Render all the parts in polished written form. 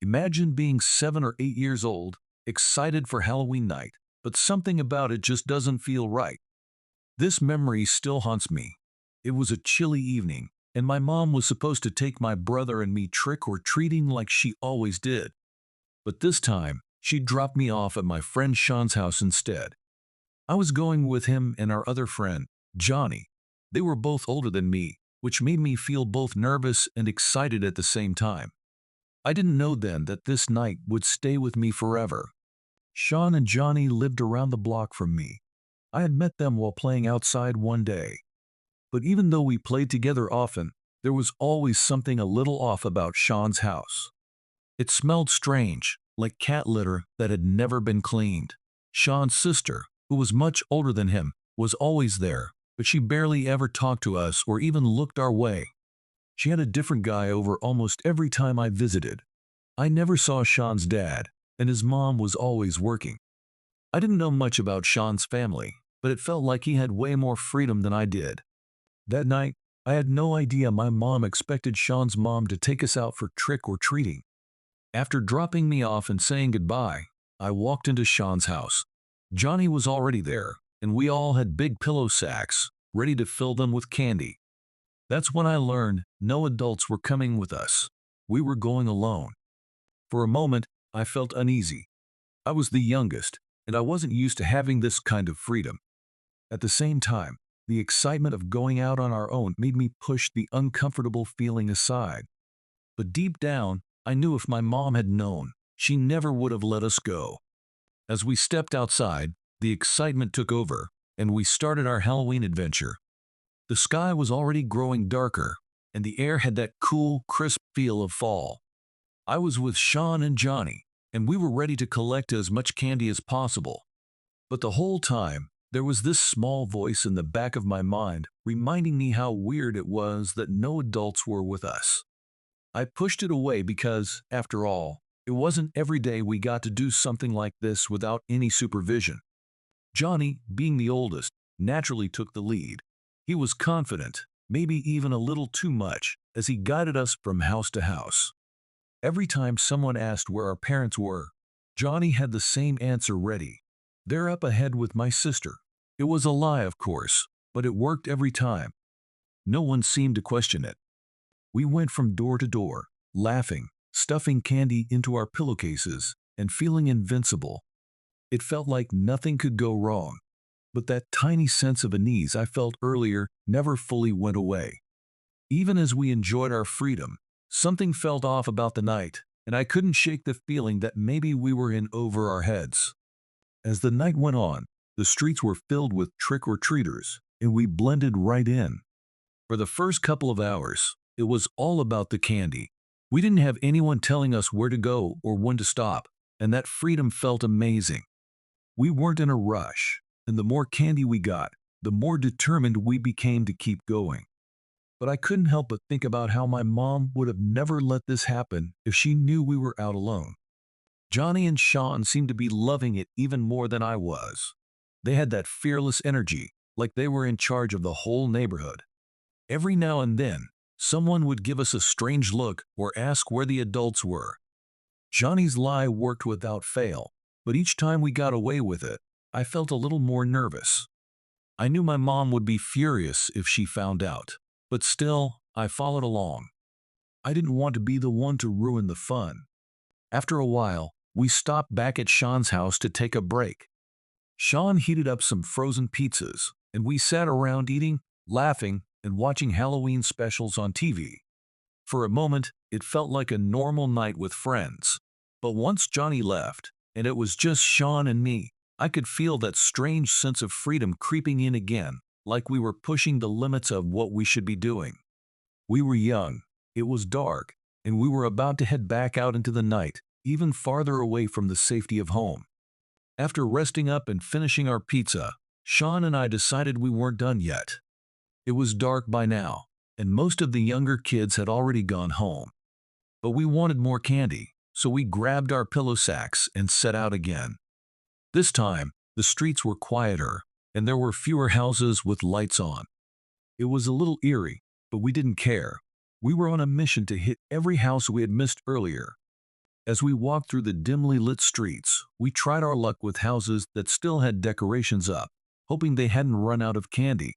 Imagine being 7 or 8 years old, excited for Halloween night, but something about it just doesn't feel right. This memory still haunts me. It was a chilly evening, and my mom was supposed to take my brother and me trick-or-treating like she always did. But this time, she dropped me off at my friend Sean's house instead. I was going with him and our other friend, Johnny. They were both older than me, which made me feel both nervous and excited at the same time. I didn't know then that this night would stay with me forever. Sean and Johnny lived around the block from me. I had met them while playing outside one day. But even though we played together often, there was always something a little off about Sean's house. It smelled strange, like cat litter that had never been cleaned. Sean's sister, who was much older than him, was always there, but she barely ever talked to us or even looked our way. She had a different guy over almost every time I visited. I never saw Sean's dad, and his mom was always working. I didn't know much about Sean's family, but it felt like he had way more freedom than I did. That night, I had no idea my mom expected Sean's mom to take us out for trick-or-treating. After dropping me off and saying goodbye, I walked into Sean's house. Johnny was already there, and we all had big pillow sacks, ready to fill them with candy. That's when I learned no adults were coming with us. We were going alone. For a moment, I felt uneasy. I was the youngest, and I wasn't used to having this kind of freedom. At the same time, the excitement of going out on our own made me push the uncomfortable feeling aside. But deep down, I knew if my mom had known, she never would have let us go. As we stepped outside, the excitement took over, and we started our Halloween adventure. The sky was already growing darker, and the air had that cool, crisp feel of fall. I was with Sean and Johnny, and we were ready to collect as much candy as possible. But the whole time, there was this small voice in the back of my mind reminding me how weird it was that no adults were with us. I pushed it away because, after all, it wasn't every day we got to do something like this without any supervision. Johnny, being the oldest, naturally took the lead. He was confident, maybe even a little too much, as he guided us from house to house. Every time someone asked where our parents were, Johnny had the same answer ready. They're up ahead with my sister. It was a lie, of course, but it worked every time. No one seemed to question it. We went from door to door, laughing, stuffing candy into our pillowcases, and feeling invincible. It felt like nothing could go wrong. But that tiny sense of unease I felt earlier never fully went away. Even as we enjoyed our freedom, something felt off about the night, and I couldn't shake the feeling that maybe we were in over our heads. As the night went on, the streets were filled with trick-or-treaters, and we blended right in. For the first couple of hours, it was all about the candy. We didn't have anyone telling us where to go or when to stop, and that freedom felt amazing. We weren't in a rush, and the more candy we got, the more determined we became to keep going. But I couldn't help but think about how my mom would have never let this happen if she knew we were out alone. Johnny and Sean seemed to be loving it even more than I was. They had that fearless energy, like they were in charge of the whole neighborhood. Every now and then, someone would give us a strange look or ask where the adults were. Johnny's lie worked without fail, but each time we got away with it, I felt a little more nervous. I knew my mom would be furious if she found out, but still, I followed along. I didn't want to be the one to ruin the fun. After a while, we stopped back at Sean's house to take a break. Sean heated up some frozen pizzas, and we sat around eating, laughing, and watching Halloween specials on TV. For a moment, it felt like a normal night with friends. But once Johnny left, and it was just Sean and me, I could feel that strange sense of freedom creeping in again, like we were pushing the limits of what we should be doing. We were young, it was dark, and we were about to head back out into the night, even farther away from the safety of home. After resting up and finishing our pizza, Sean and I decided we weren't done yet. It was dark by now, and most of the younger kids had already gone home. But we wanted more candy, so we grabbed our pillow sacks and set out again. This time, the streets were quieter, and there were fewer houses with lights on. It was a little eerie, but we didn't care. We were on a mission to hit every house we had missed earlier. As we walked through the dimly lit streets, we tried our luck with houses that still had decorations up, hoping they hadn't run out of candy.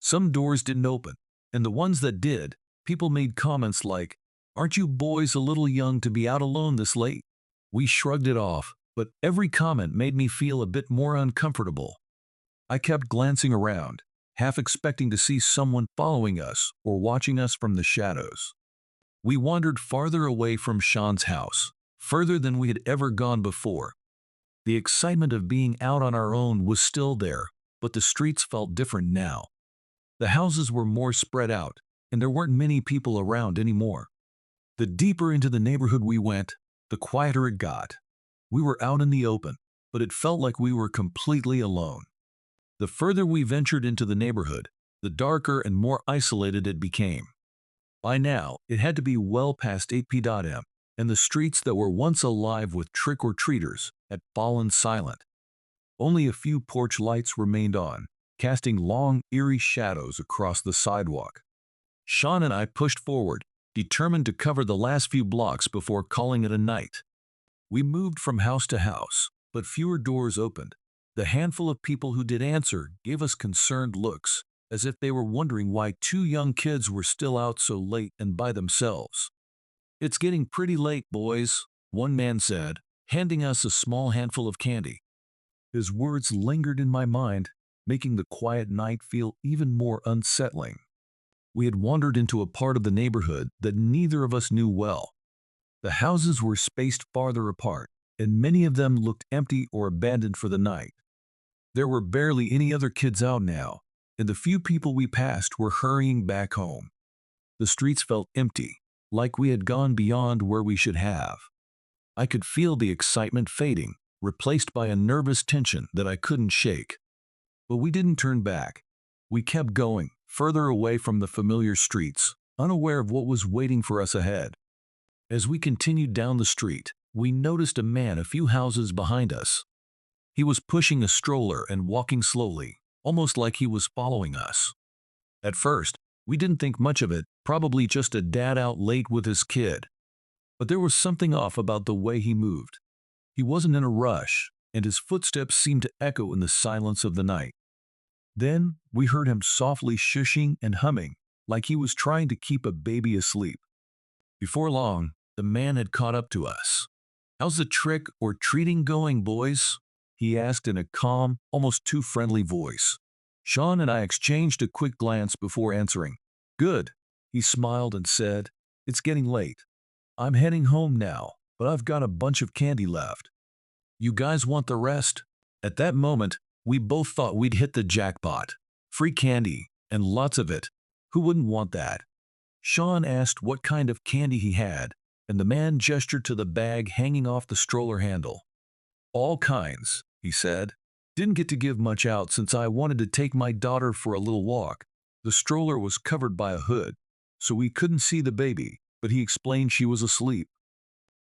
Some doors didn't open, and the ones that did, people made comments like, "Aren't you boys a little young to be out alone this late?" We shrugged it off, but every comment made me feel a bit more uncomfortable. I kept glancing around, half expecting to see someone following us or watching us from the shadows. We wandered farther away from Sean's house, further than we had ever gone before. The excitement of being out on our own was still there, but the streets felt different now. The houses were more spread out, and there weren't many people around anymore. The deeper into the neighborhood we went, the quieter it got. We were out in the open, but it felt like we were completely alone. The further we ventured into the neighborhood, the darker and more isolated it became. By now, it had to be well past 8 p.m., and the streets that were once alive with trick-or-treaters had fallen silent. Only a few porch lights remained on, casting long, eerie shadows across the sidewalk. Sean and I pushed forward, determined to cover the last few blocks before calling it a night. We moved from house to house, but fewer doors opened. The handful of people who did answer gave us concerned looks, as if they were wondering why two young kids were still out so late and by themselves. "It's getting pretty late, boys," one man said, handing us a small handful of candy. His words lingered in my mind, making the quiet night feel even more unsettling. We had wandered into a part of the neighborhood that neither of us knew well. The houses were spaced farther apart, and many of them looked empty or abandoned for the night. There were barely any other kids out now, and the few people we passed were hurrying back home. The streets felt empty, like we had gone beyond where we should have. I could feel the excitement fading, replaced by a nervous tension that I couldn't shake. But we didn't turn back. We kept going, further away from the familiar streets, unaware of what was waiting for us ahead. As we continued down the street, we noticed a man a few houses behind us. He was pushing a stroller and walking slowly, almost like he was following us. At first, we didn't think much of it, probably just a dad out late with his kid. But there was something off about the way he moved. He wasn't in a rush, and his footsteps seemed to echo in the silence of the night. Then we heard him softly shushing and humming, like he was trying to keep a baby asleep. Before long, the man had caught up to us. "How's the trick or treating going, boys?" he asked in a calm, almost too friendly voice. Sean and I exchanged a quick glance before answering. "Good," he smiled and said. "It's getting late. I'm heading home now, but I've got a bunch of candy left. You guys want the rest?" At that moment, we both thought we'd hit the jackpot. Free candy, and lots of it. Who wouldn't want that? Sean asked what kind of candy he had, and the man gestured to the bag hanging off the stroller handle. "All kinds," he said. "Didn't get to give much out since I wanted to take my daughter for a little walk. The stroller was covered by a hood, so we couldn't see the baby, but he explained she was asleep.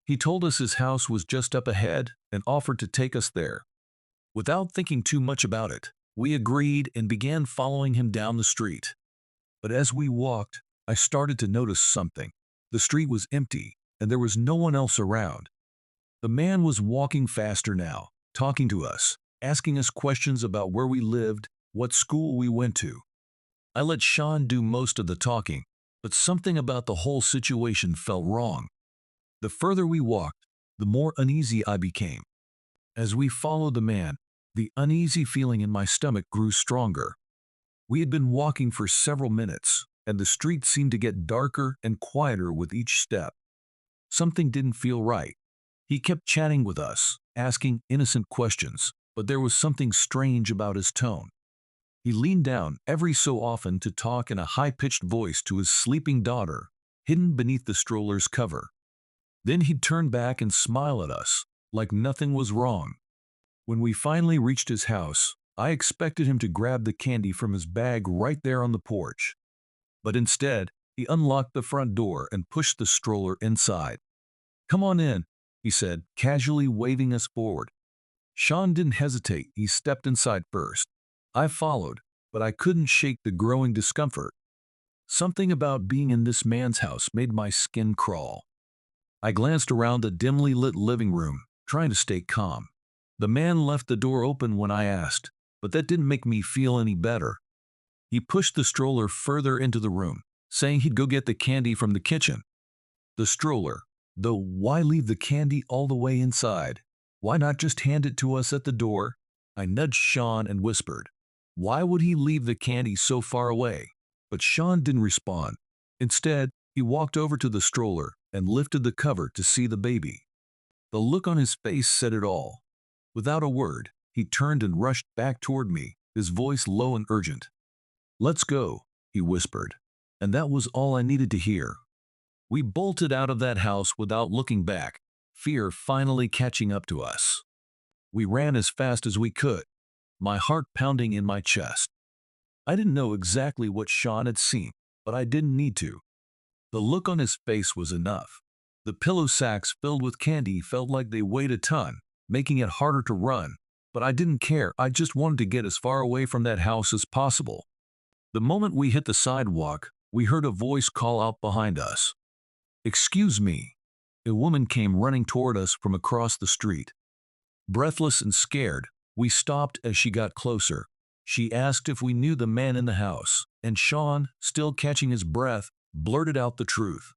He told us his house was just up ahead and offered to take us there." Without thinking too much about it, we agreed and began following him down the street. But as we walked, I started to notice something. The street was empty, and there was no one else around. The man was walking faster now, talking to us, asking us questions about where we lived, what school we went to. I let Sean do most of the talking, but something about the whole situation felt wrong. The further we walked, the more uneasy I became. As we followed the man, the uneasy feeling in my stomach grew stronger. We had been walking for several minutes, and the street seemed to get darker and quieter with each step. Something didn't feel right. He kept chatting with us, asking innocent questions, but there was something strange about his tone. He leaned down every so often to talk in a high-pitched voice to his sleeping daughter, hidden beneath the stroller's cover. Then he'd turn back and smile at us, like nothing was wrong. When we finally reached his house, I expected him to grab the candy from his bag right there on the porch. But instead, he unlocked the front door and pushed the stroller inside. "Come on in," he said, casually waving us forward. Sean didn't hesitate. He stepped inside first. I followed, but I couldn't shake the growing discomfort. Something about being in this man's house made my skin crawl. I glanced around the dimly lit living room, trying to stay calm. The man left the door open when I asked, but that didn't make me feel any better. He pushed the stroller further into the room, saying he'd go get the candy from the kitchen. The stroller, though why leave the candy all the way inside? Why not just hand it to us at the door? I nudged Sean and whispered, why would he leave the candy so far away? But Sean didn't respond. Instead, he walked over to the stroller and lifted the cover to see the baby. The look on his face said it all. Without a word, he turned and rushed back toward me, his voice low and urgent. "Let's go," he whispered, and that was all I needed to hear. We bolted out of that house without looking back, fear finally catching up to us. We ran as fast as we could, my heart pounding in my chest. I didn't know exactly what Sean had seen, but I didn't need to. The look on his face was enough. The pillow sacks filled with candy felt like they weighed a ton, making it harder to run, but I didn't care. I just wanted to get as far away from that house as possible. The moment we hit the sidewalk, we heard a voice call out behind us. "Excuse me." A woman came running toward us from across the street. Breathless and scared, we stopped as she got closer. She asked if we knew the man in the house, and Sean, still catching his breath, blurted out the truth.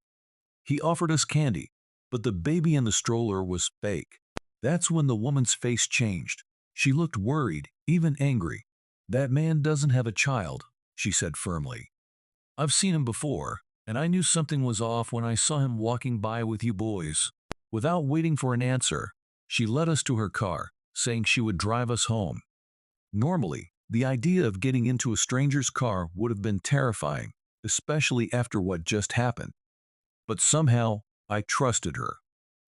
He offered us candy, but the baby in the stroller was fake. That's when the woman's face changed. She looked worried, even angry. "That man doesn't have a child," she said firmly. "I've seen him before, and I knew something was off when I saw him walking by with you boys." Without waiting for an answer, she led us to her car, saying she would drive us home. Normally, the idea of getting into a stranger's car would have been terrifying, especially after what just happened. But somehow, I trusted her.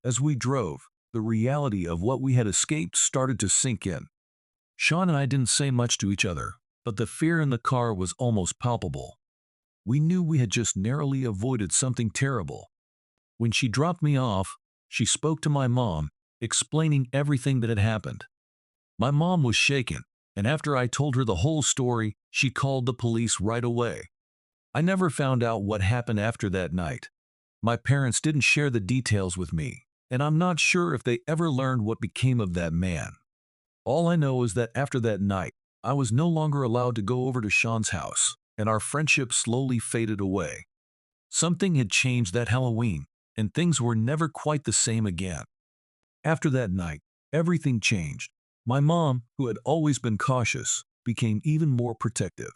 As we drove, the reality of what we had escaped started to sink in. Sean and I didn't say much to each other, but the fear in the car was almost palpable. We knew we had just narrowly avoided something terrible. When she dropped me off, she spoke to my mom, explaining everything that had happened. My mom was shaken, and after I told her the whole story, she called the police right away. I never found out what happened after that night. My parents didn't share the details with me, and I'm not sure if they ever learned what became of that man. All I know is that after that night, I was no longer allowed to go over to Sean's house, and our friendship slowly faded away. Something had changed that Halloween, and things were never quite the same again. After that night, everything changed. My mom, who had always been cautious, became even more protective.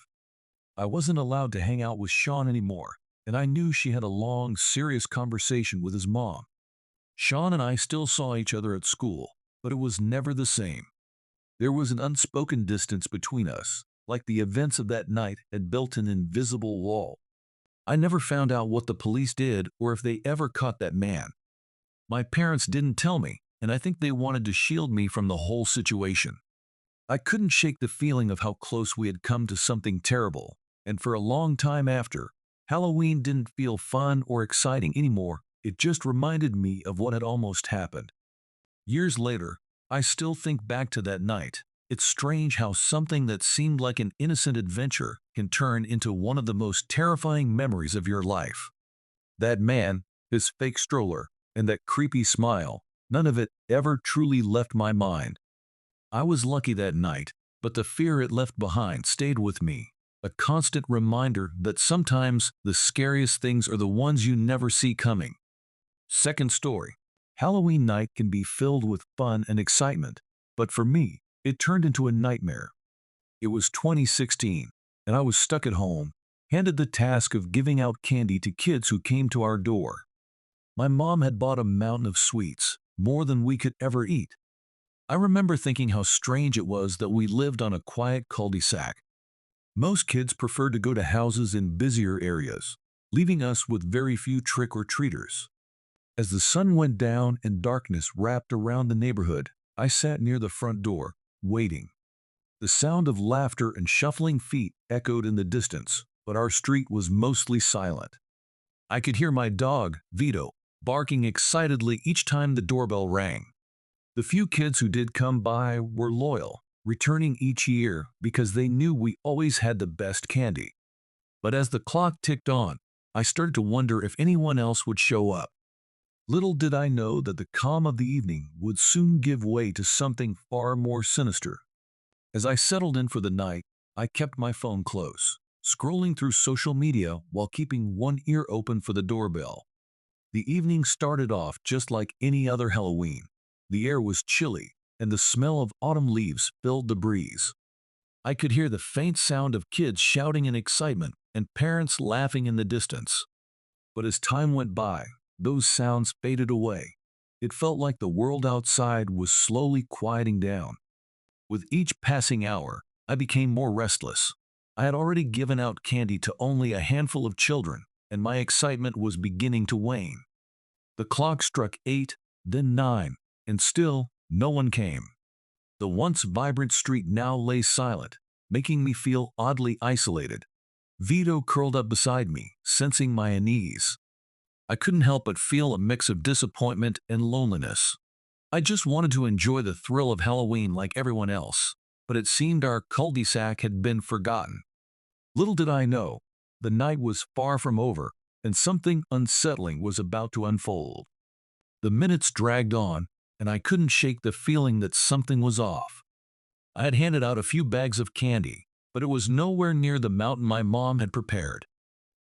I wasn't allowed to hang out with Sean anymore, and I knew she had a long, serious conversation with his mom. Sean and I still saw each other at school, but it was never the same. There was an unspoken distance between us, like the events of that night had built an invisible wall. I never found out what the police did or if they ever caught that man. My parents didn't tell me, and I think they wanted to shield me from the whole situation. I couldn't shake the feeling of how close we had come to something terrible, and for a long time after, Halloween didn't feel fun or exciting anymore. It just reminded me of what had almost happened. Years later, I still think back to that night. It's strange how something that seemed like an innocent adventure can turn into one of the most terrifying memories of your life. That man, his fake stroller, and that creepy smile, none of it ever truly left my mind. I was lucky that night, but the fear it left behind stayed with me, a constant reminder that sometimes the scariest things are the ones you never see coming. Second story. Halloween night can be filled with fun and excitement, but for me, it turned into a nightmare. It was 2016, and I was stuck at home, handed the task of giving out candy to kids who came to our door. My mom had bought a mountain of sweets, more than we could ever eat. I remember thinking how strange it was that we lived on a quiet cul-de-sac. Most kids preferred to go to houses in busier areas, leaving us with very few trick-or-treaters. As the sun went down and darkness wrapped around the neighborhood, I sat near the front door, waiting. The sound of laughter and shuffling feet echoed in the distance, but our street was mostly silent. I could hear my dog, Vito, barking excitedly each time the doorbell rang. The few kids who did come by were loyal, returning each year because they knew we always had the best candy. But as the clock ticked on, I started to wonder if anyone else would show up. Little did I know that the calm of the evening would soon give way to something far more sinister. As I settled in for the night, I kept my phone close, scrolling through social media while keeping one ear open for the doorbell. The evening started off just like any other Halloween. The air was chilly, and the smell of autumn leaves filled the breeze. I could hear the faint sound of kids shouting in excitement and parents laughing in the distance. But as time went by, those sounds faded away. It felt like the world outside was slowly quieting down. With each passing hour, I became more restless. I had already given out candy to only a handful of children, and my excitement was beginning to wane. The clock struck 8, then 9, and still no one came. The once vibrant street now lay silent, making me feel oddly isolated. Vito curled up beside me, sensing my unease. I couldn't help but feel a mix of disappointment and loneliness. I just wanted to enjoy the thrill of Halloween like everyone else, but it seemed our cul-de-sac had been forgotten. Little did I know, the night was far from over, and something unsettling was about to unfold. The minutes dragged on, and I couldn't shake the feeling that something was off. I had handed out a few bags of candy, but it was nowhere near the mountain my mom had prepared.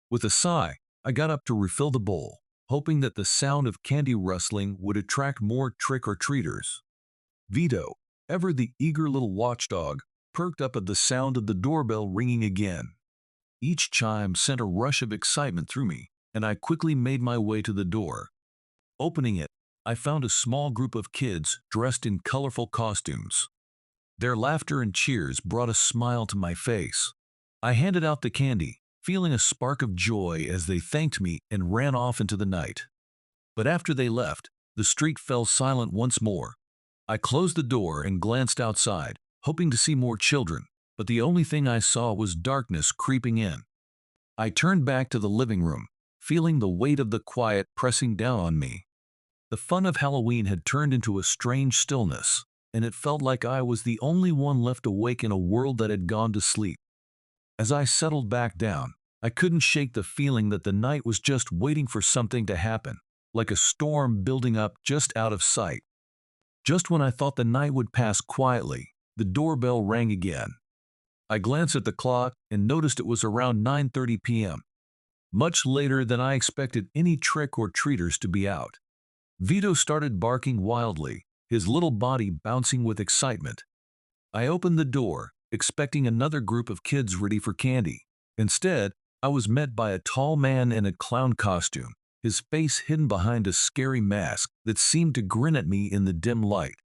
With a sigh, I got up to refill the bowl, hoping that the sound of candy rustling would attract more trick-or-treaters. Vito, ever the eager little watchdog, perked up at the sound of the doorbell ringing again. Each chime sent a rush of excitement through me, and I quickly made my way to the door. Opening it, I found a small group of kids dressed in colorful costumes. Their laughter and cheers brought a smile to my face. I handed out the candy, feeling a spark of joy as they thanked me and ran off into the night. But after they left, the street fell silent once more. I closed the door and glanced outside, hoping to see more children, but the only thing I saw was darkness creeping in. I turned back to the living room, feeling the weight of the quiet pressing down on me. The fun of Halloween had turned into a strange stillness, and it felt like I was the only one left awake in a world that had gone to sleep. As I settled back down, I couldn't shake the feeling that the night was just waiting for something to happen, like a storm building up just out of sight. Just when I thought the night would pass quietly, the doorbell rang again. I glanced at the clock and noticed it was around 9:30 p.m., much later than I expected any trick-or-treaters to be out. Vito started barking wildly, his little body bouncing with excitement. I opened the door, expecting another group of kids ready for candy. Instead, I was met by a tall man in a clown costume, his face hidden behind a scary mask that seemed to grin at me in the dim light.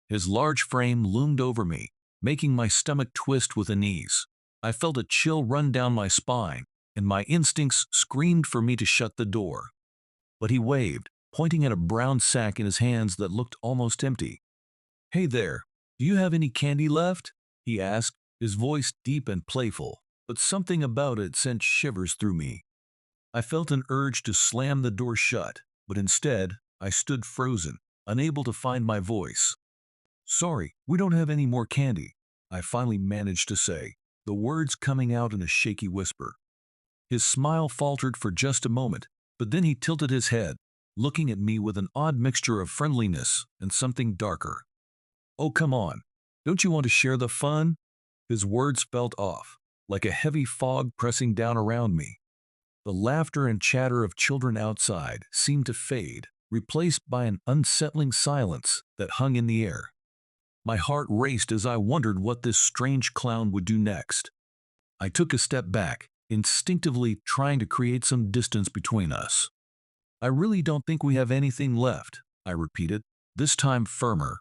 His large frame loomed over me, making my stomach twist with unease. I felt a chill run down my spine, and my instincts screamed for me to shut the door. But he waved, pointing at a brown sack in his hands that looked almost empty. "Hey there, do you have any candy left?" he asked, his voice deep and playful, but something about it sent shivers through me. I felt an urge to slam the door shut, but instead, I stood frozen, unable to find my voice. "Sorry, we don't have any more candy," I finally managed to say, the words coming out in a shaky whisper. His smile faltered for just a moment, but then he tilted his head, looking at me with an odd mixture of friendliness and something darker. "Oh, come on. Don't you want to share the fun?" His words felt off, like a heavy fog pressing down around me. The laughter and chatter of children outside seemed to fade, replaced by an unsettling silence that hung in the air. My heart raced as I wondered what this strange clown would do next. I took a step back, instinctively trying to create some distance between us. "I really don't think we have anything left," I repeated, this time firmer.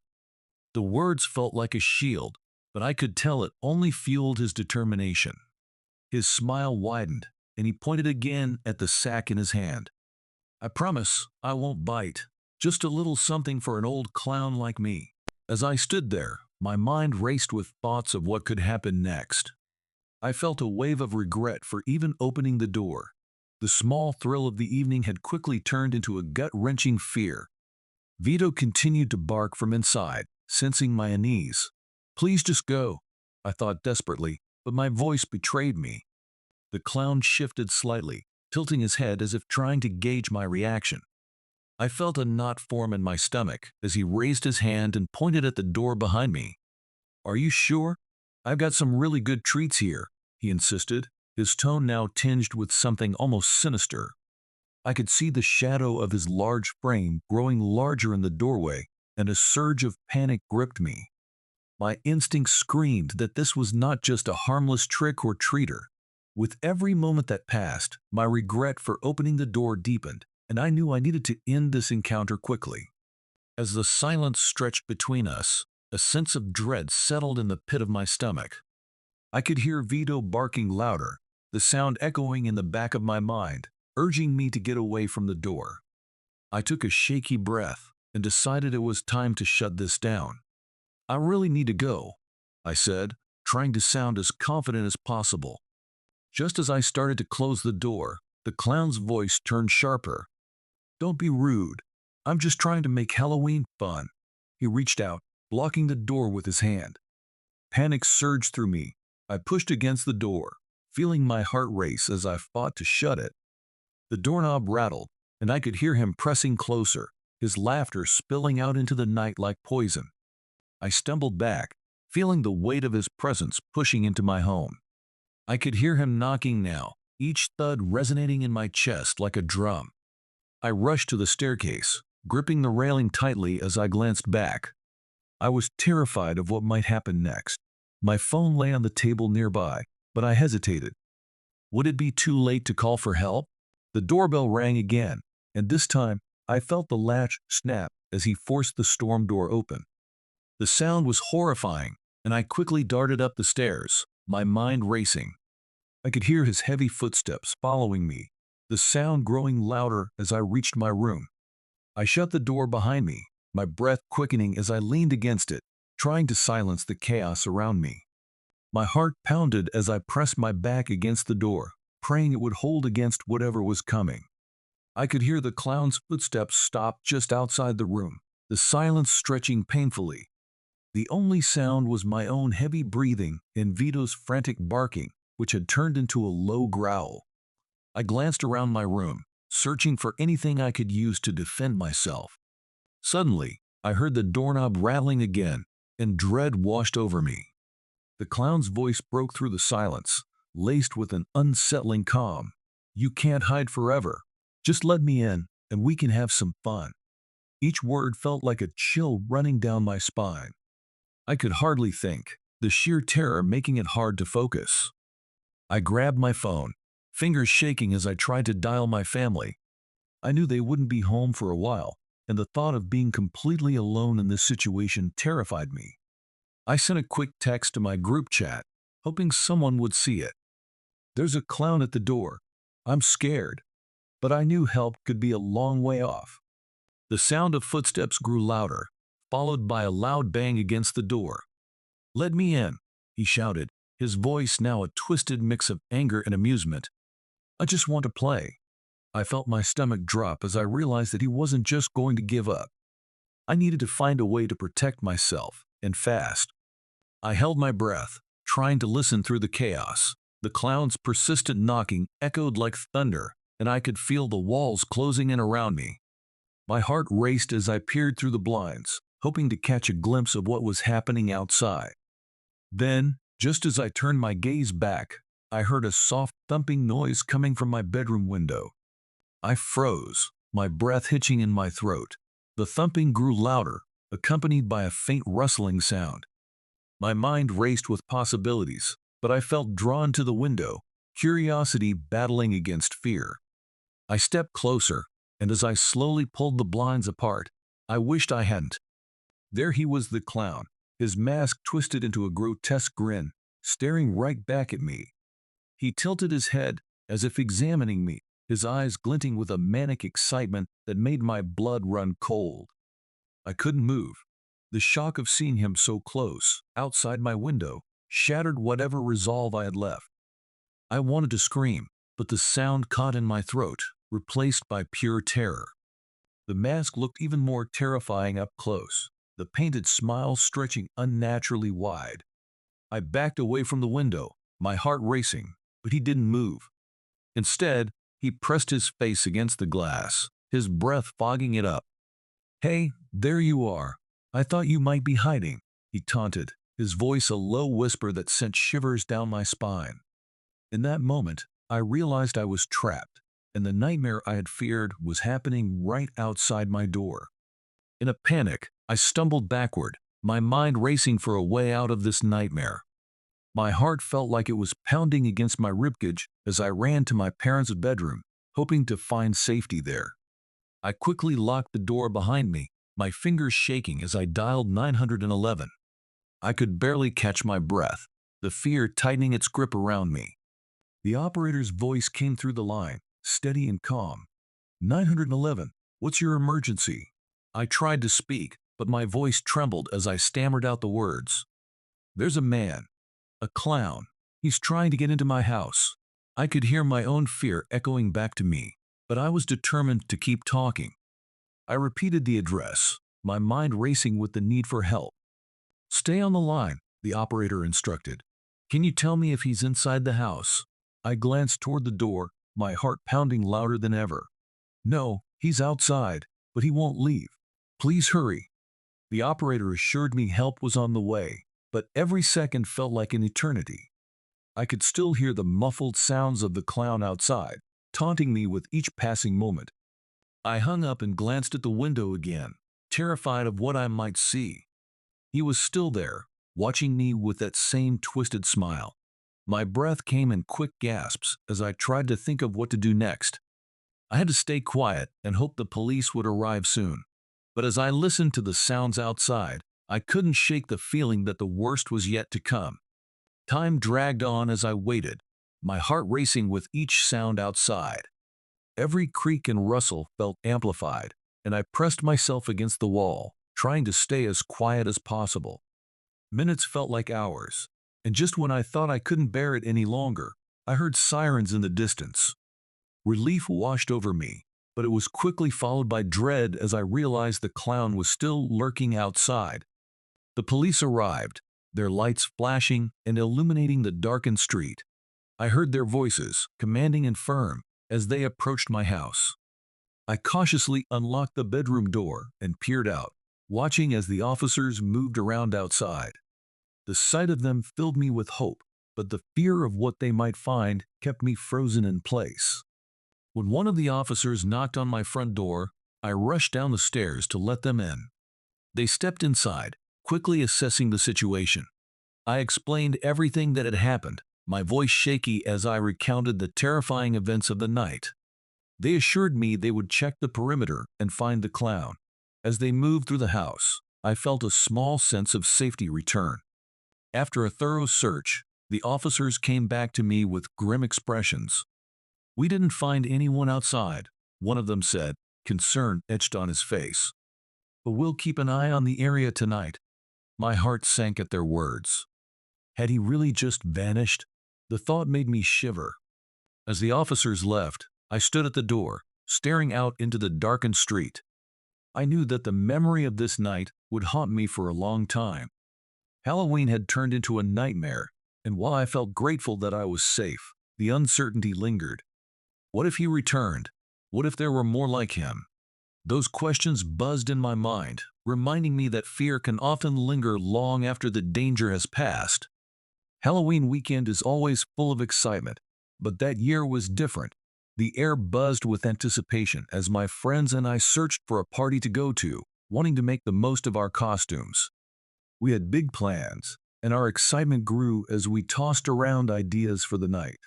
The words felt like a shield, but I could tell it only fueled his determination. His smile widened, and he pointed again at the sack in his hand. "I promise I won't bite. Just a little something for an old clown like me." As I stood there, my mind raced with thoughts of what could happen next. I felt a wave of regret for even opening the door. The small thrill of the evening had quickly turned into a gut-wrenching fear. Vito continued to bark from inside, sensing my unease. "Please just go," I thought desperately, but my voice betrayed me. The clown shifted slightly, tilting his head as if trying to gauge my reaction. I felt a knot form in my stomach as he raised his hand and pointed at the door behind me. "Are you sure? I've got some really good treats here," he insisted, his tone now tinged with something almost sinister. I could see the shadow of his large frame growing larger in the doorway, and a surge of panic gripped me. My instincts screamed that this was not just a harmless trick or treater. With every moment that passed, my regret for opening the door deepened, and I knew I needed to end this encounter quickly. As the silence stretched between us, a sense of dread settled in the pit of my stomach. I could hear Vito barking louder, the sound echoing in the back of my mind, urging me to get away from the door. I took a shaky breath and decided it was time to shut this down. "I really need to go," I said, trying to sound as confident as possible. Just as I started to close the door, the clown's voice turned sharper. "Don't be rude. I'm just trying to make Halloween fun." He reached out, blocking the door with his hand. Panic surged through me. I pushed against the door, feeling my heart race as I fought to shut it. The doorknob rattled, and I could hear him pressing closer, his laughter spilling out into the night like poison. I stumbled back, feeling the weight of his presence pushing into my home. I could hear him knocking now, each thud resonating in my chest like a drum. I rushed to the staircase, gripping the railing tightly as I glanced back. I was terrified of what might happen next. My phone lay on the table nearby, but I hesitated. Would it be too late to call for help? The doorbell rang again, and this time I felt the latch snap as he forced the storm door open. The sound was horrifying, and I quickly darted up the stairs, my mind racing. I could hear his heavy footsteps following me, the sound growing louder as I reached my room. I shut the door behind me, my breath quickening as I leaned against it, trying to silence the chaos around me. My heart pounded as I pressed my back against the door, praying it would hold against whatever was coming. I could hear the clown's footsteps stop just outside the room, the silence stretching painfully. The only sound was my own heavy breathing and Vito's frantic barking, which had turned into a low growl. I glanced around my room, searching for anything I could use to defend myself. Suddenly, I heard the doorknob rattling again, and dread washed over me. The clown's voice broke through the silence, laced with an unsettling calm. "You can't hide forever. Just let me in, and we can have some fun." Each word felt like a chill running down my spine. I could hardly think, the sheer terror making it hard to focus. I grabbed my phone, fingers shaking as I tried to dial my family. I knew they wouldn't be home for a while, and the thought of being completely alone in this situation terrified me. I sent a quick text to my group chat, hoping someone would see it. "There's a clown at the door. I'm scared." But I knew help could be a long way off. The sound of footsteps grew louder, followed by a loud bang against the door. "Let me in," he shouted, his voice now a twisted mix of anger and amusement. "I just want to play." I felt my stomach drop as I realized that he wasn't just going to give up. I needed to find a way to protect myself, and fast. I held my breath, trying to listen through the chaos. The clown's persistent knocking echoed like thunder, and I could feel the walls closing in around me. My heart raced as I peered through the blinds, hoping to catch a glimpse of what was happening outside. Then, just as I turned my gaze back, I heard a soft thumping noise coming from my bedroom window. I froze, my breath hitching in my throat. The thumping grew louder, accompanied by a faint rustling sound. My mind raced with possibilities, but I felt drawn to the window, curiosity battling against fear. I stepped closer, and as I slowly pulled the blinds apart, I wished I hadn't. There he was, the clown, his mask twisted into a grotesque grin, staring right back at me. He tilted his head, as if examining me, his eyes glinting with a manic excitement that made my blood run cold. I couldn't move. The shock of seeing him so close, outside my window, shattered whatever resolve I had left. I wanted to scream, but the sound caught in my throat, replaced by pure terror. The mask looked even more terrifying up close, the painted smile stretching unnaturally wide. I backed away from the window, my heart racing, but he didn't move. Instead, he pressed his face against the glass, his breath fogging it up. "Hey, there you are. I thought you might be hiding," he taunted, his voice a low whisper that sent shivers down my spine. In that moment, I realized I was trapped, and the nightmare I had feared was happening right outside my door. In a panic, I stumbled backward, my mind racing for a way out of this nightmare. My heart felt like it was pounding against my ribcage as I ran to my parents' bedroom, hoping to find safety there. I quickly locked the door behind me, my fingers shaking as I dialed 911. I could barely catch my breath, the fear tightening its grip around me. The operator's voice came through the line, steady and calm. "911, what's your emergency?" I tried to speak, but my voice trembled as I stammered out the words. "There's a man. A clown. He's trying to get into my house." I could hear my own fear echoing back to me, but I was determined to keep talking. I repeated the address, my mind racing with the need for help. "Stay on the line," the operator instructed. "Can you tell me if he's inside the house?" I glanced toward the door, my heart pounding louder than ever. "No, he's outside, but he won't leave. Please hurry." The operator assured me help was on the way, but every second felt like an eternity. I could still hear the muffled sounds of the clown outside, taunting me with each passing moment. I hung up and glanced at the window again, terrified of what I might see. He was still there, watching me with that same twisted smile. My breath came in quick gasps as I tried to think of what to do next. I had to stay quiet and hope the police would arrive soon. But as I listened to the sounds outside, I couldn't shake the feeling that the worst was yet to come. Time dragged on as I waited, my heart racing with each sound outside. Every creak and rustle felt amplified, and I pressed myself against the wall, trying to stay as quiet as possible. Minutes felt like hours, and just when I thought I couldn't bear it any longer, I heard sirens in the distance. Relief washed over me, but it was quickly followed by dread as I realized the clown was still lurking outside. The police arrived, their lights flashing and illuminating the darkened street. I heard their voices, commanding and firm, as they approached my house. I cautiously unlocked the bedroom door and peered out, watching as the officers moved around outside. The sight of them filled me with hope, but the fear of what they might find kept me frozen in place. When one of the officers knocked on my front door, I rushed down the stairs to let them in. They stepped inside, quickly assessing the situation. I explained everything that had happened, my voice shaky as I recounted the terrifying events of the night. They assured me they would check the perimeter and find the clown. As they moved through the house, I felt a small sense of safety return. After a thorough search, the officers came back to me with grim expressions. "We didn't find anyone outside," one of them said, concern etched on his face. "But we'll keep an eye on the area tonight." My heart sank at their words. Had he really just vanished? The thought made me shiver. As the officers left, I stood at the door, staring out into the darkened street. I knew that the memory of this night would haunt me for a long time. Halloween had turned into a nightmare, and while I felt grateful that I was safe, the uncertainty lingered. What if he returned? What if there were more like him? Those questions buzzed in my mind, reminding me that fear can often linger long after the danger has passed. Halloween weekend is always full of excitement, but that year was different. The air buzzed with anticipation as my friends and I searched for a party to go to, wanting to make the most of our costumes. We had big plans, and our excitement grew as we tossed around ideas for the night.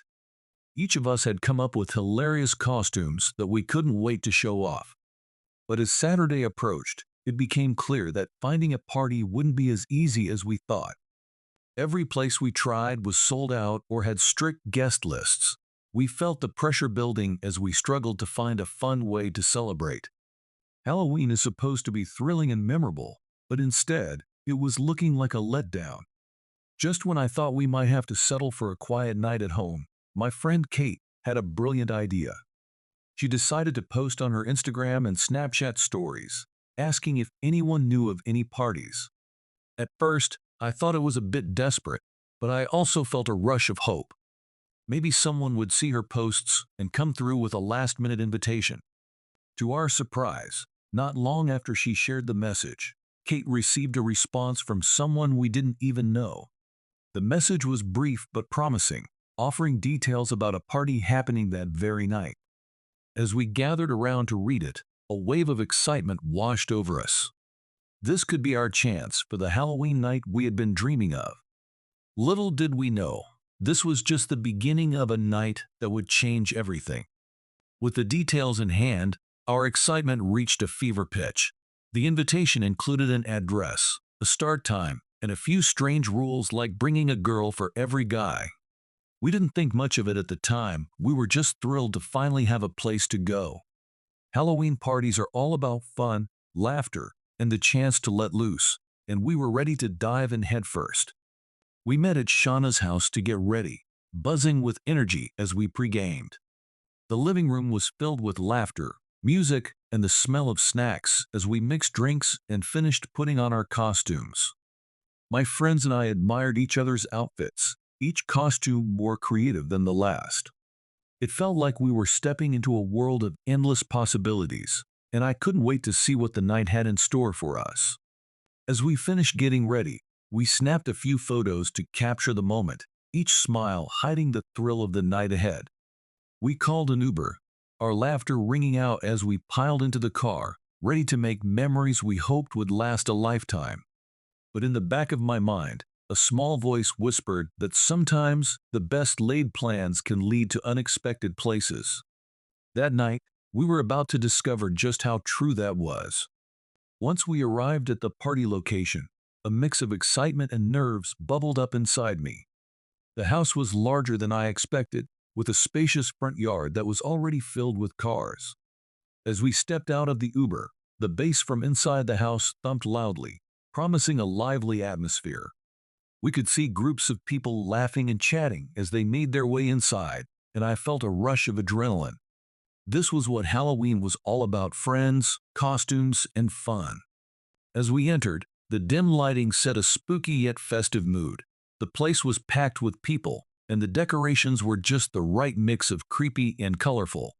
Each of us had come up with hilarious costumes that we couldn't wait to show off. But as Saturday approached, it became clear that finding a party wouldn't be as easy as we thought. Every place we tried was sold out or had strict guest lists. We felt the pressure building as we struggled to find a fun way to celebrate. Halloween is supposed to be thrilling and memorable, but instead, it was looking like a letdown. Just when I thought we might have to settle for a quiet night at home, my friend Kate had a brilliant idea. She decided to post on her Instagram and Snapchat stories, asking if anyone knew of any parties. At first, I thought it was a bit desperate, but I also felt a rush of hope. Maybe someone would see her posts and come through with a last-minute invitation. To our surprise, not long after she shared the message, Kate received a response from someone we didn't even know. The message was brief but promising, offering details about a party happening that very night. As we gathered around to read it, a wave of excitement washed over us. This could be our chance for the Halloween night we had been dreaming of. Little did we know, this was just the beginning of a night that would change everything. With the details in hand, our excitement reached a fever pitch. The invitation included an address, a start time, and a few strange rules like bringing a girl for every guy. We didn't think much of it at the time, we were just thrilled to finally have a place to go. Halloween parties are all about fun, laughter, and the chance to let loose, and we were ready to dive in headfirst. We met at Shauna's house to get ready, buzzing with energy as we pre-gamed. The living room was filled with laughter, music, and the smell of snacks as we mixed drinks and finished putting on our costumes. My friends and I admired each other's outfits, each costume more creative than the last. It felt like we were stepping into a world of endless possibilities, and I couldn't wait to see what the night had in store for us. As we finished getting ready, we snapped a few photos to capture the moment, each smile hiding the thrill of the night ahead. We called an Uber, our laughter ringing out as we piled into the car, ready to make memories we hoped would last a lifetime. But in the back of my mind, a small voice whispered that sometimes the best laid plans can lead to unexpected places. That night, we were about to discover just how true that was. Once we arrived at the party location, a mix of excitement and nerves bubbled up inside me. The house was larger than I expected, with a spacious front yard that was already filled with cars. As we stepped out of the Uber, the bass from inside the house thumped loudly, promising a lively atmosphere. We could see groups of people laughing and chatting as they made their way inside, and I felt a rush of adrenaline. This was what Halloween was all about: friends, costumes, and fun. As we entered, the dim lighting set a spooky yet festive mood. The place was packed with people, and the decorations were just the right mix of creepy and colorful.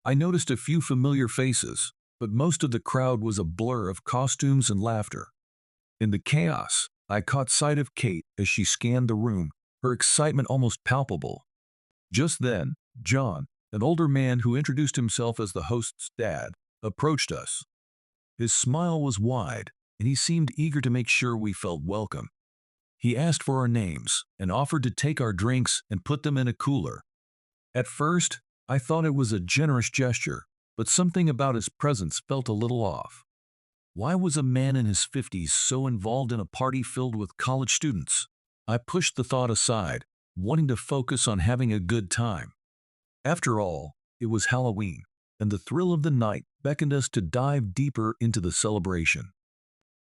I noticed a few familiar faces, but most of the crowd was a blur of costumes and laughter. In the chaos, I caught sight of Kate as she scanned the room, her excitement almost palpable. Just then, John, an older man who introduced himself as the host's dad, approached us. His smile was wide, and he seemed eager to make sure we felt welcome. He asked for our names and offered to take our drinks and put them in a cooler. At first, I thought it was a generous gesture, but something about his presence felt a little off. Why was a man in his 50s so involved in a party filled with college students? I pushed the thought aside, wanting to focus on having a good time. After all, it was Halloween, and the thrill of the night beckoned us to dive deeper into the celebration.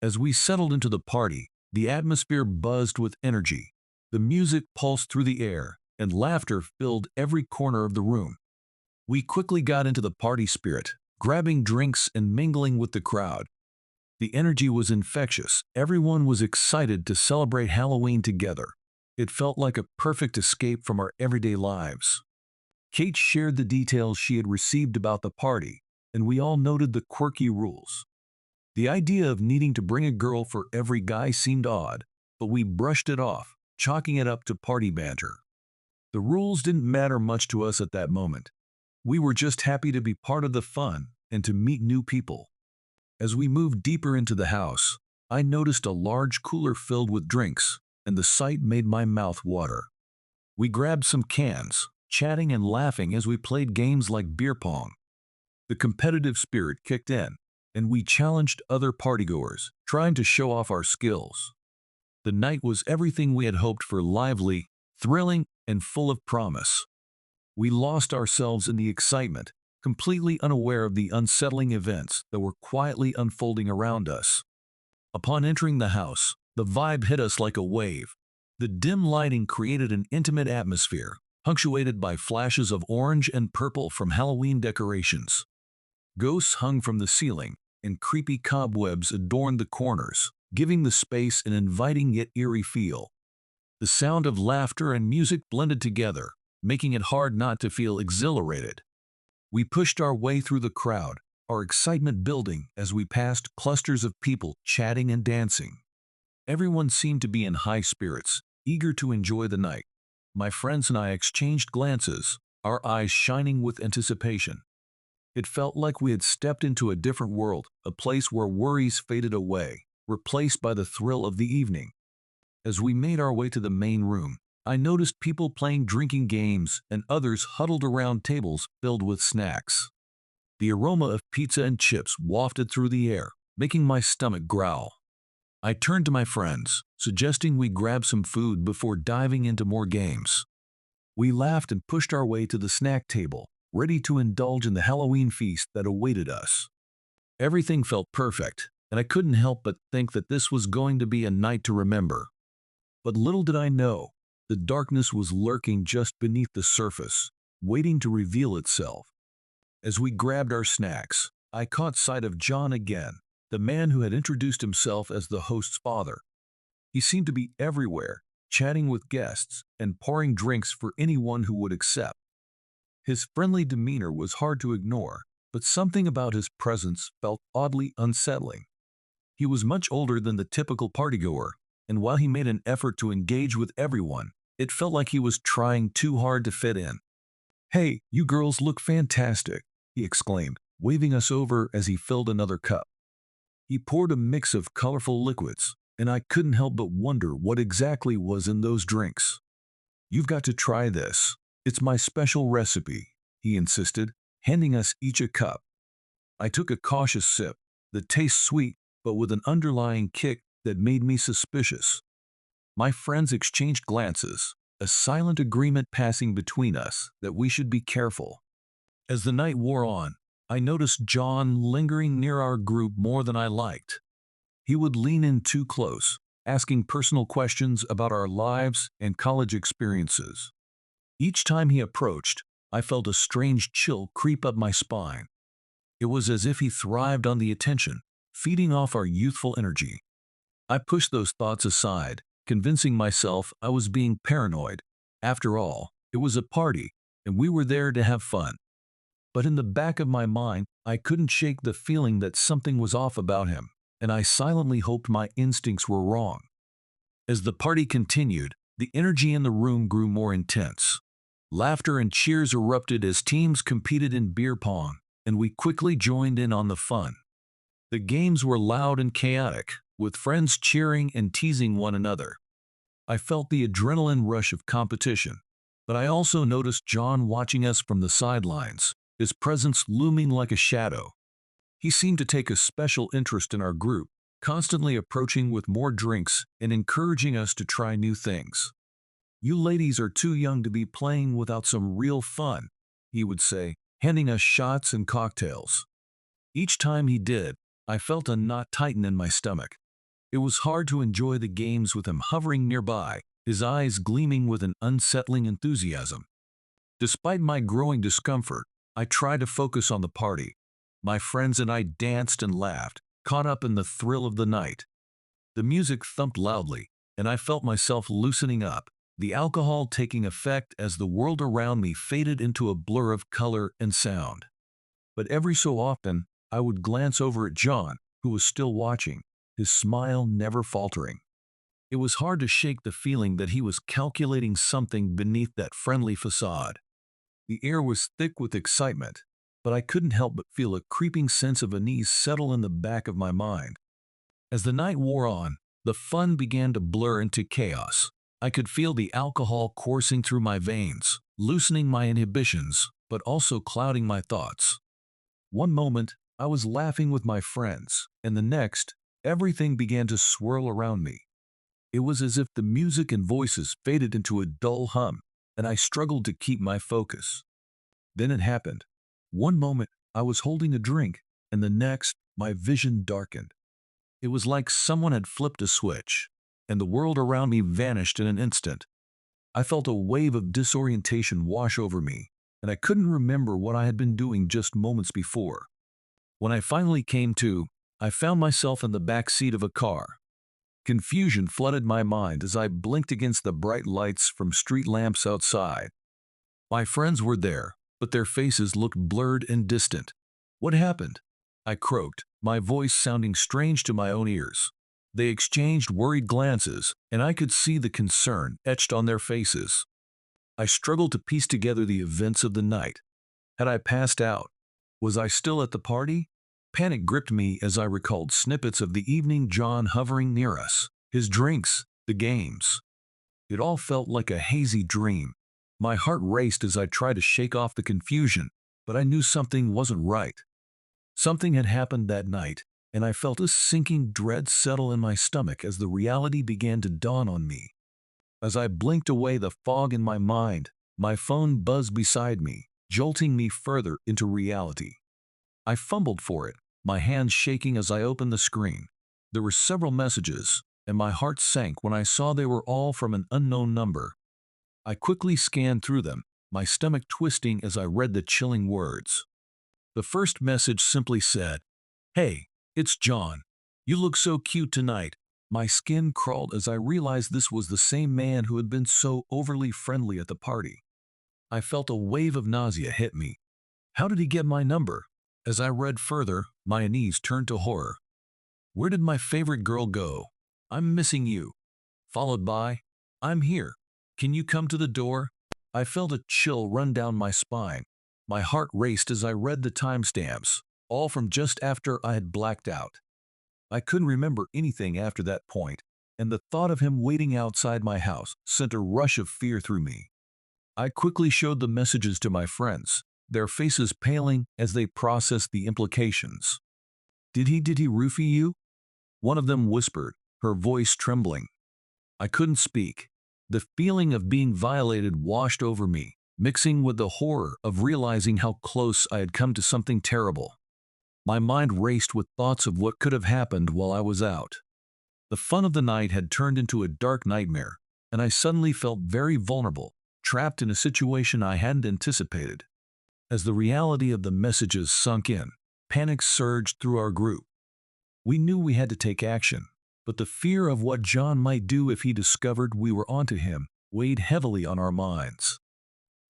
As we settled into the party, the atmosphere buzzed with energy. The music pulsed through the air, and laughter filled every corner of the room. We quickly got into the party spirit, grabbing drinks and mingling with the crowd. The energy was infectious. Everyone was excited to celebrate Halloween together. It felt like a perfect escape from our everyday lives. Kate shared the details she had received about the party, and we all noted the quirky rules. The idea of needing to bring a girl for every guy seemed odd, but we brushed it off, chalking it up to party banter. The rules didn't matter much to us at that moment. We were just happy to be part of the fun and to meet new people. As we moved deeper into the house, I noticed a large cooler filled with drinks, and the sight made my mouth water. We grabbed some cans, chatting and laughing as we played games like beer pong. The competitive spirit kicked in, and we challenged other partygoers, trying to show off our skills. The night was everything we had hoped for: lively, thrilling, and full of promise. We lost ourselves in the excitement, completely unaware of the unsettling events that were quietly unfolding around us. Upon entering the house, the vibe hit us like a wave. The dim lighting created an intimate atmosphere, punctuated by flashes of orange and purple from Halloween decorations. Ghosts hung from the ceiling, and creepy cobwebs adorned the corners, giving the space an inviting yet eerie feel. The sound of laughter and music blended together, making it hard not to feel exhilarated. We pushed our way through the crowd, our excitement building as we passed clusters of people chatting and dancing. Everyone seemed to be in high spirits, eager to enjoy the night. My friends and I exchanged glances, our eyes shining with anticipation. It felt like we had stepped into a different world, a place where worries faded away, replaced by the thrill of the evening. As we made our way to the main room, I noticed people playing drinking games and others huddled around tables filled with snacks. The aroma of pizza and chips wafted through the air, making my stomach growl. I turned to my friends, suggesting we grab some food before diving into more games. We laughed and pushed our way to the snack table, ready to indulge in the Halloween feast that awaited us. Everything felt perfect, and I couldn't help but think that this was going to be a night to remember. But little did I know, the darkness was lurking just beneath the surface, waiting to reveal itself. As we grabbed our snacks, I caught sight of John again, the man who had introduced himself as the host's father. He seemed to be everywhere, chatting with guests and pouring drinks for anyone who would accept. His friendly demeanor was hard to ignore, but something about his presence felt oddly unsettling. He was much older than the typical partygoer, and while he made an effort to engage with everyone, it felt like he was trying too hard to fit in. "Hey, you girls look fantastic," he exclaimed, waving us over as he filled another cup. He poured a mix of colorful liquids, and I couldn't help but wonder what exactly was in those drinks. "You've got to try this. It's my special recipe," he insisted, handing us each a cup. I took a cautious sip, the taste sweet, but with an underlying kick that made me suspicious. My friends exchanged glances, a silent agreement passing between us that we should be careful. As the night wore on, I noticed John lingering near our group more than I liked. He would lean in too close, asking personal questions about our lives and college experiences. Each time he approached, I felt a strange chill creep up my spine. It was as if he thrived on the attention, feeding off our youthful energy. I pushed those thoughts aside, convincing myself I was being paranoid. After all, it was a party, and we were there to have fun. But in the back of my mind, I couldn't shake the feeling that something was off about him, and I silently hoped my instincts were wrong. As the party continued, the energy in the room grew more intense. Laughter and cheers erupted as teams competed in beer pong, and we quickly joined in on the fun. The games were loud and chaotic, with friends cheering and teasing one another. I felt the adrenaline rush of competition, but I also noticed John watching us from the sidelines, his presence looming like a shadow. He seemed to take a special interest in our group, constantly approaching with more drinks and encouraging us to try new things. "You ladies are too young to be playing without some real fun," he would say, handing us shots and cocktails. Each time he did, I felt a knot tighten in my stomach. It was hard to enjoy the games with him hovering nearby, his eyes gleaming with an unsettling enthusiasm. Despite my growing discomfort, I tried to focus on the party. My friends and I danced and laughed, caught up in the thrill of the night. The music thumped loudly, and I felt myself loosening up, the alcohol taking effect as the world around me faded into a blur of color and sound. But every so often, I would glance over at John, who was still watching, his smile never faltering. It was hard to shake the feeling that he was calculating something beneath that friendly facade. The air was thick with excitement, but I couldn't help but feel a creeping sense of unease settle in the back of my mind. As the night wore on, the fun began to blur into chaos. I could feel the alcohol coursing through my veins, loosening my inhibitions, but also clouding my thoughts. One moment, I was laughing with my friends, and the next, everything began to swirl around me. It was as if the music and voices faded into a dull hum, and I struggled to keep my focus. Then it happened. One moment, I was holding a drink, and the next, my vision darkened. It was like someone had flipped a switch, and the world around me vanished in an instant. I felt a wave of disorientation wash over me, and I couldn't remember what I had been doing just moments before. When I finally came to, I found myself in the back seat of a car. Confusion flooded my mind as I blinked against the bright lights from street lamps outside. My friends were there, but their faces looked blurred and distant. "What happened?" I croaked, my voice sounding strange to my own ears. They exchanged worried glances, and I could see the concern etched on their faces. I struggled to piece together the events of the night. Had I passed out? Was I still at the party? Panic gripped me as I recalled snippets of the evening, John hovering near us, his drinks, the games. It all felt like a hazy dream. My heart raced as I tried to shake off the confusion, but I knew something wasn't right. Something had happened that night, and I felt a sinking dread settle in my stomach as the reality began to dawn on me. As I blinked away the fog in my mind, my phone buzzed beside me, jolting me further into reality. I fumbled for it, my hands shaking as I opened the screen. There were several messages, and my heart sank when I saw they were all from an unknown number. I quickly scanned through them, my stomach twisting as I read the chilling words. The first message simply said, "Hey, it's John. You look so cute tonight." My skin crawled as I realized this was the same man who had been so overly friendly at the party. I felt a wave of nausea hit me. How did he get my number? As I read further, my knees turned to horror. "Where did my favorite girl go? I'm missing you." Followed by, "I'm here. Can you come to the door?" I felt a chill run down my spine. My heart raced as I read the timestamps, all from just after I had blacked out. I couldn't remember anything after that point, and the thought of him waiting outside my house sent a rush of fear through me. I quickly showed the messages to my friends, their faces paling as they processed the implications. Did he roofie you?" One of them whispered, her voice trembling. I couldn't speak. The feeling of being violated washed over me, mixing with the horror of realizing how close I had come to something terrible. My mind raced with thoughts of what could have happened while I was out. The fun of the night had turned into a dark nightmare, and I suddenly felt very vulnerable, trapped in a situation I hadn't anticipated. As the reality of the messages sunk in, panic surged through our group. We knew we had to take action, but the fear of what John might do if he discovered we were onto him weighed heavily on our minds.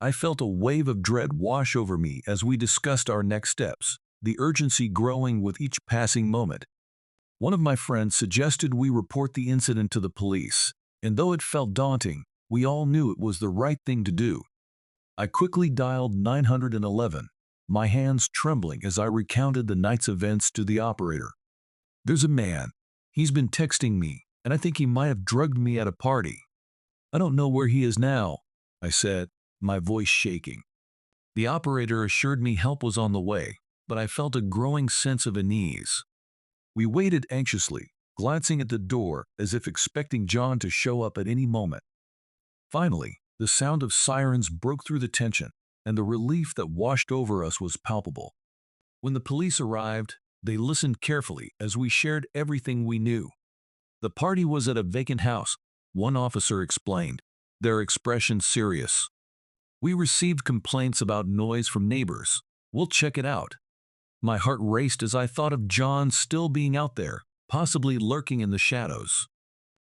I felt a wave of dread wash over me as we discussed our next steps, the urgency growing with each passing moment. One of my friends suggested we report the incident to the police, and though it felt daunting, we all knew it was the right thing to do. I quickly dialed 911, my hands trembling as I recounted the night's events to the operator. "There's a man. He's been texting me, and I think he might have drugged me at a party. I don't know where he is now," I said, my voice shaking. The operator assured me help was on the way, but I felt a growing sense of unease. We waited anxiously, glancing at the door as if expecting John to show up at any moment. Finally, the sound of sirens broke through the tension, and the relief that washed over us was palpable. When the police arrived, they listened carefully as we shared everything we knew. The party was at a vacant house, one officer explained, their expression serious. "We received complaints about noise from neighbors. We'll check it out." My heart raced as I thought of John still being out there, possibly lurking in the shadows.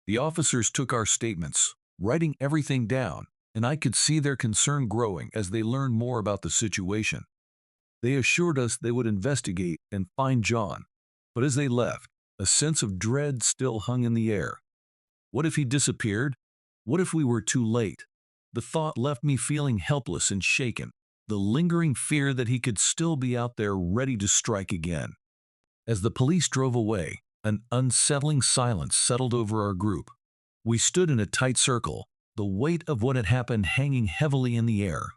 The officers took our statements, writing everything down, and I could see their concern growing as they learned more about the situation. They assured us they would investigate and find John, but as they left, a sense of dread still hung in the air. What if he disappeared? What if we were too late? The thought left me feeling helpless and shaken, the lingering fear that he could still be out there ready to strike again. As the police drove away, an unsettling silence settled over our group. We stood in a tight circle, the weight of what had happened hanging heavily in the air.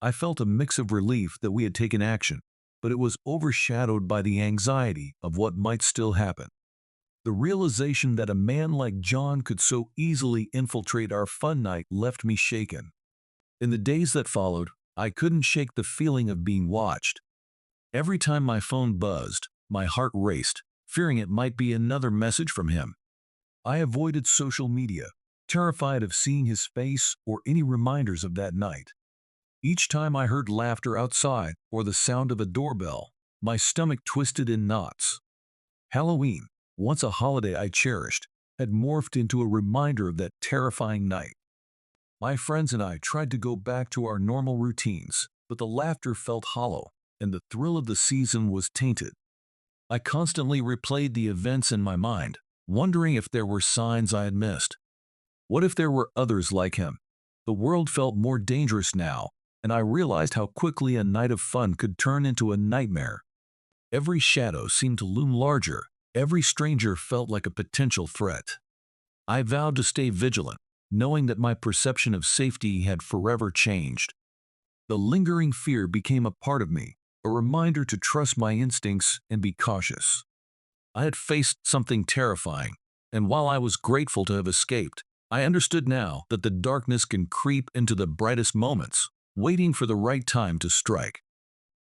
I felt a mix of relief that we had taken action, but it was overshadowed by the anxiety of what might still happen. The realization that a man like John could so easily infiltrate our fun night left me shaken. In the days that followed, I couldn't shake the feeling of being watched. Every time my phone buzzed, my heart raced, fearing it might be another message from him. I avoided social media, terrified of seeing his face or any reminders of that night. Each time I heard laughter outside or the sound of a doorbell, my stomach twisted in knots. Halloween, once a holiday I cherished, had morphed into a reminder of that terrifying night. My friends and I tried to go back to our normal routines, but the laughter felt hollow, and the thrill of the season was tainted. I constantly replayed the events in my mind, wondering if there were signs I had missed. What if there were others like him? The world felt more dangerous now, and I realized how quickly a night of fun could turn into a nightmare. Every shadow seemed to loom larger, every stranger felt like a potential threat. I vowed to stay vigilant, knowing that my perception of safety had forever changed. The lingering fear became a part of me, a reminder to trust my instincts and be cautious. I had faced something terrifying, and while I was grateful to have escaped, I understood now that the darkness can creep into the brightest moments, waiting for the right time to strike.